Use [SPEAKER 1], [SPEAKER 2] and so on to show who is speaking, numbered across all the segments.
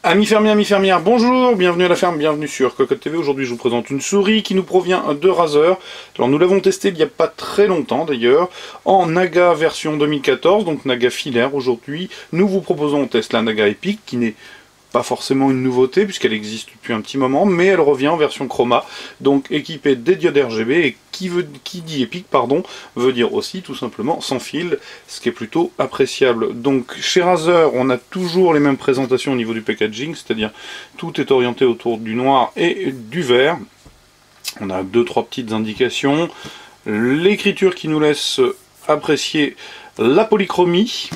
[SPEAKER 1] Amis fermiers, amis fermières, bonjour, bienvenue à la ferme, bienvenue sur Cocotte TV. Aujourd'hui je vous présente une souris qui nous provient de Razer. Alors nous l'avons testée il n'y a pas très longtemps d'ailleurs, en Naga version 2014, donc Naga filaire. Aujourd'hui nous vous proposons au test la Naga Epic, qui n'est pas forcément une nouveauté puisqu'elle existe depuis un petit moment, mais elle revient en version chroma, donc équipée des diodes RGB, et qui dit Epic, pardon, veut dire aussi tout simplement sans fil, ce qui est plutôt appréciable. Donc chez Razer, on a toujours les mêmes présentations au niveau du packaging, c'est-à-dire tout est orienté autour du noir et du vert. On a 2-3 petites indications, l'écriture qui nous laisse apprécier la polychromie.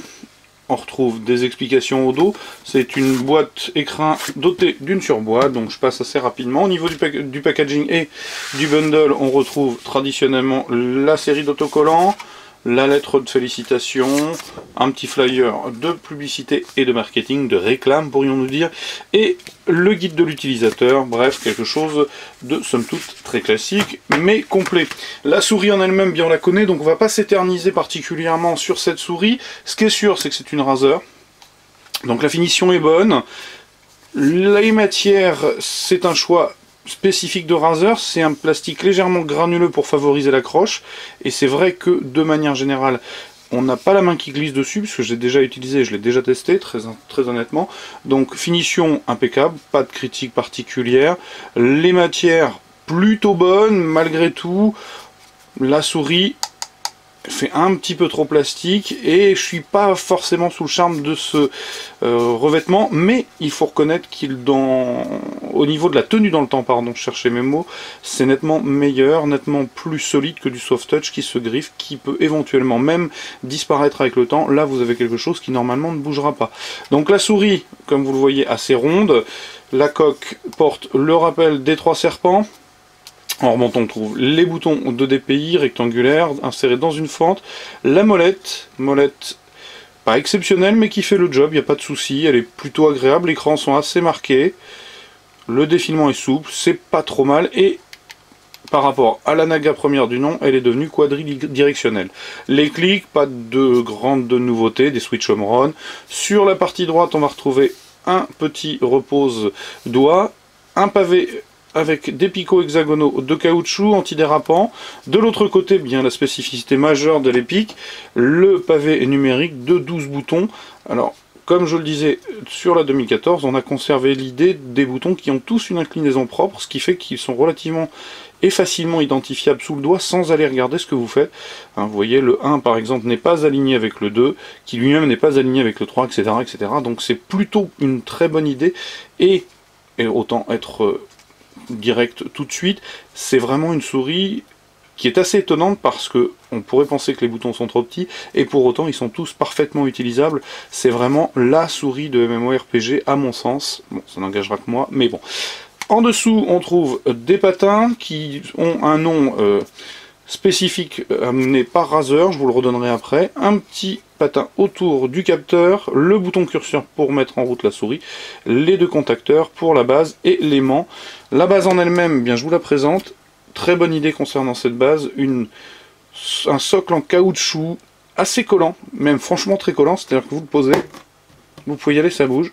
[SPEAKER 1] On retrouve des explications au dos. C'est une boîte écrin dotée d'une surboîte, donc je passe assez rapidement. Au niveau du packaging et du bundle, on retrouve traditionnellement la série d'autocollants, la lettre de félicitations, un petit flyer de publicité et de marketing, de réclame pourrions-nous dire, et le guide de l'utilisateur, bref, quelque chose de somme toute très classique, mais complet. La souris en elle-même, bien on la connaît, donc on va pas s'éterniser particulièrement sur cette souris. Ce qui est sûr, c'est que c'est une Razer, donc la finition est bonne. Les matières, c'est un choix spécifique de Razer, c'est un plastique légèrement granuleux pour favoriser l'accroche, et c'est vrai que de manière générale on n'a pas la main qui glisse dessus, puisque j'ai déjà utilisé, je l'ai déjà testé, très honnêtement. Donc finition impeccable, pas de critique particulière, les matières plutôt bonnes malgré tout. La souris fait un petit peu trop plastique et je suis pas forcément sous le charme de ce revêtement, mais il faut reconnaître qu'il au niveau de la tenue dans le temps, pardon, je cherchais mes mots, c'est nettement meilleur, nettement plus solide que du soft touch qui se griffe, qui peut éventuellement même disparaître avec le temps. Là vous avez quelque chose qui normalement ne bougera pas. Donc la souris, comme vous le voyez, assez ronde, la coque porte le rappel des 3 serpents. En remontant, on trouve les boutons de DPI rectangulaires insérés dans une fente, la molette pas exceptionnelle mais qui fait le job, il n'y a pas de souci, elle est plutôt agréable, les crans sont assez marqués, le défilement est souple, c'est pas trop mal, et par rapport à la Naga première du nom, elle est devenue quadridirectionnelle. Les clics, pas de grandes nouveautés, des switch home run. Sur la partie droite, on va retrouver un petit repose-doigt, un pavé avec des picots hexagonaux de caoutchouc antidérapant. De l'autre côté, bien la spécificité majeure de l'Epic, le pavé numérique de 12 boutons. Alors, comme je le disais, sur la 2014, on a conservé l'idée des boutons qui ont tous une inclinaison propre, ce qui fait qu'ils sont relativement et facilement identifiables sous le doigt sans aller regarder ce que vous faites. Hein, vous voyez, le 1 par exemple n'est pas aligné avec le 2, qui lui-même n'est pas aligné avec le 3, etc. etc. Donc c'est plutôt une très bonne idée, et autant être direct tout de suite, c'est vraiment une souris qui est assez étonnante parce que on pourrait penser que les boutons sont trop petits et pour autant ils sont tous parfaitement utilisables. C'est vraiment la souris de MMORPG à mon sens. Bon, ça n'engagera que moi, mais bon. En dessous, on trouve des patins qui ont un nom spécifique amené par Razer, je vous le redonnerai après. Un petit patin autour du capteur, le bouton curseur pour mettre en route la souris, les 2 contacteurs pour la base et l'aimant. La base en elle-même, bien je vous la présente. Très bonne idée concernant cette base, un socle en caoutchouc assez collant, même franchement très collant, c'est-à-dire que vous le posez, vous pouvez y aller, ça bouge.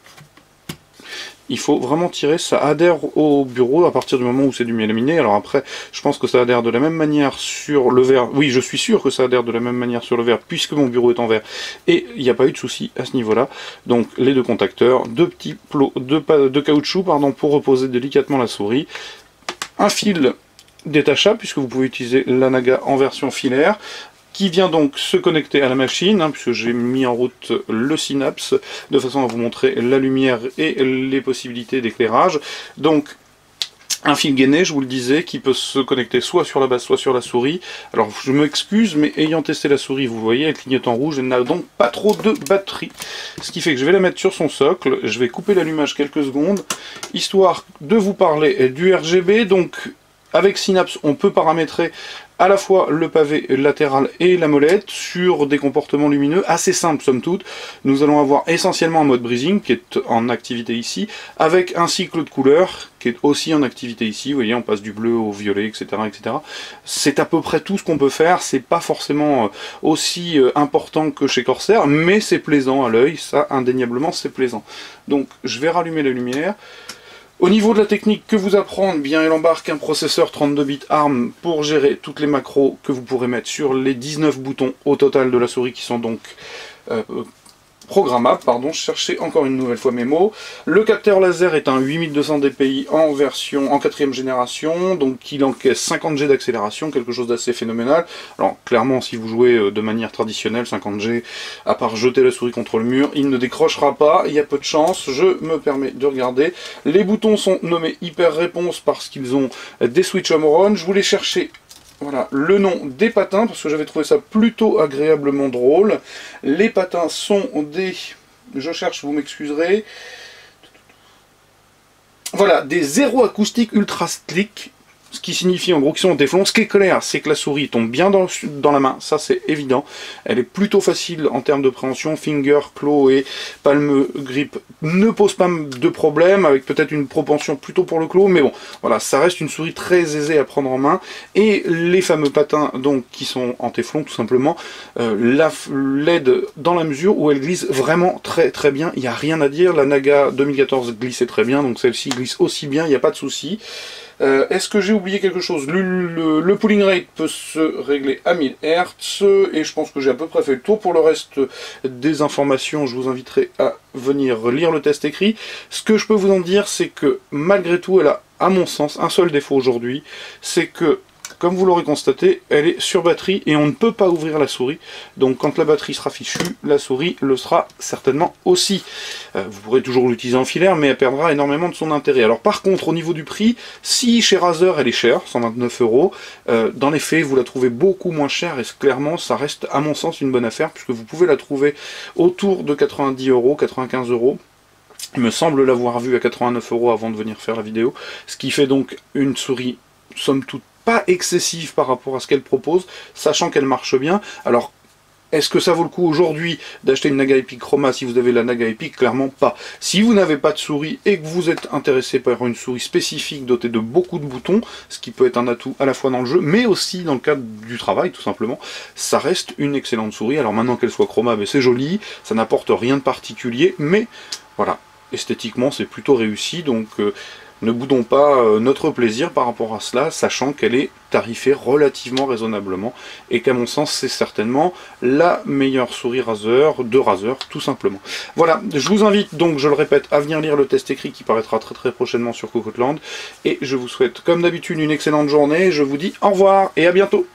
[SPEAKER 1] Il faut vraiment tirer, ça adhère au bureau à partir du moment où c'est du laminé. Alors après, je pense que ça adhère de la même manière sur le verre. Oui, je suis sûr que ça adhère de la même manière sur le verre, puisque mon bureau est en verre. Et il n'y a pas eu de souci à ce niveau-là. Donc les 2 contacteurs, 2 petits plots de caoutchouc, pardon, pour reposer délicatement la souris. Un fil détachable, puisque vous pouvez utiliser la Naga en version filaire, qui vient donc se connecter à la machine, hein, puisque j'ai mis en route le Synapse, de façon à vous montrer la lumière et les possibilités d'éclairage. Donc, un fil gainé, je vous le disais, qui peut se connecter soit sur la base, soit sur la souris. Alors, je m'excuse, mais ayant testé la souris, vous voyez, elle clignote en rouge, elle n'a donc pas trop de batterie. Ce qui fait que je vais la mettre sur son socle, je vais couper l'allumage quelques secondes, histoire de vous parler du RGB. Donc, avec Synapse, on peut paramétrer à la fois le pavé latéral et la molette sur des comportements lumineux assez simples somme toute. Nous allons avoir essentiellement un mode breezing qui est en activité ici, avec un cycle de couleurs qui est aussi en activité ici. Vous voyez, on passe du bleu au violet, etc., etc. C'est à peu près tout ce qu'on peut faire. C'est pas forcément aussi important que chez Corsair, mais c'est plaisant à l'œil, ça indéniablement c'est plaisant. Donc je vais rallumer la lumière. Au niveau de la technique que vous apprendre, bien elle embarque un processeur 32 bits ARM pour gérer toutes les macros que vous pourrez mettre sur les 19 boutons au total de la souris qui sont donc programmable, pardon, je cherchais encore une nouvelle fois mes mots. Le capteur laser est un 8200 dpi en version en 4ème génération, donc il encaisse 50 G d'accélération, quelque chose d'assez phénoménal. Alors clairement, si vous jouez de manière traditionnelle, 50 G, à part jeter la souris contre le mur, il ne décrochera pas, il y a peu de chance. Je me permets de regarder. Les boutons sont nommés hyper réponse parce qu'ils ont des switch home run. Je voulais chercher voilà, le nom des patins, parce que j'avais trouvé ça plutôt agréablement drôle. Les patins sont des... Je cherche, vous m'excuserez. Voilà, des zéro acoustiques ultra slick. Ce qui signifie en gros qu'ils sont en téflon. Ce qui est clair, c'est que la souris tombe bien dans la main, ça c'est évident. Elle est plutôt facile en termes de préhension. Finger, claw et palme grip ne posent pas de problème, avec peut-être une propension plutôt pour le claw, mais bon, voilà, ça reste une souris très aisée à prendre en main. Et les fameux patins, donc, qui sont en téflon tout simplement, l'aident dans la mesure où elle glisse vraiment très très bien. Il n'y a rien à dire, la Naga 2014 glissait très bien, donc celle-ci glisse aussi bien, il n'y a pas de souci. Est-ce que j'ai oublié quelque chose? Le pulling rate peut se régler à 1000 Hz et je pense que j'ai à peu près fait le tour. Pour le reste des informations, je vous inviterai à venir lire le test écrit. Ce que je peux vous en dire, c'est que malgré tout, elle a, à mon sens, un seul défaut aujourd'hui, c'est que, comme vous l'aurez constaté, elle est sur batterie et on ne peut pas ouvrir la souris. Donc quand la batterie sera fichue, la souris le sera certainement aussi. Vous pourrez toujours l'utiliser en filaire, mais elle perdra énormément de son intérêt. Alors par contre, au niveau du prix, si chez Razer elle est chère, 129 €, dans les faits, vous la trouvez beaucoup moins chère et clairement, ça reste à mon sens une bonne affaire, puisque vous pouvez la trouver autour de 90 €, 95 €. Il me semble l'avoir vue à 89 € avant de venir faire la vidéo, ce qui fait donc une souris, somme toute, pas excessive par rapport à ce qu'elle propose, sachant qu'elle marche bien. Alors, est-ce que ça vaut le coup aujourd'hui d'acheter une Naga Epic Chroma si vous avez la Naga Epic? Clairement pas. Si vous n'avez pas de souris et que vous êtes intéressé par une souris spécifique dotée de beaucoup de boutons, ce qui peut être un atout à la fois dans le jeu, mais aussi dans le cadre du travail tout simplement, ça reste une excellente souris. Alors maintenant qu'elle soit Chroma, ben c'est joli, ça n'apporte rien de particulier, mais voilà, esthétiquement c'est plutôt réussi, donc... ne boudons pas notre plaisir par rapport à cela, sachant qu'elle est tarifée relativement raisonnablement, et qu'à mon sens c'est certainement la meilleure souris Razer, de Razer tout simplement. Voilà, je vous invite donc, je le répète, à venir lire le test écrit qui paraîtra très très prochainement sur Cocoteland, et je vous souhaite comme d'habitude une excellente journée, je vous dis au revoir et à bientôt.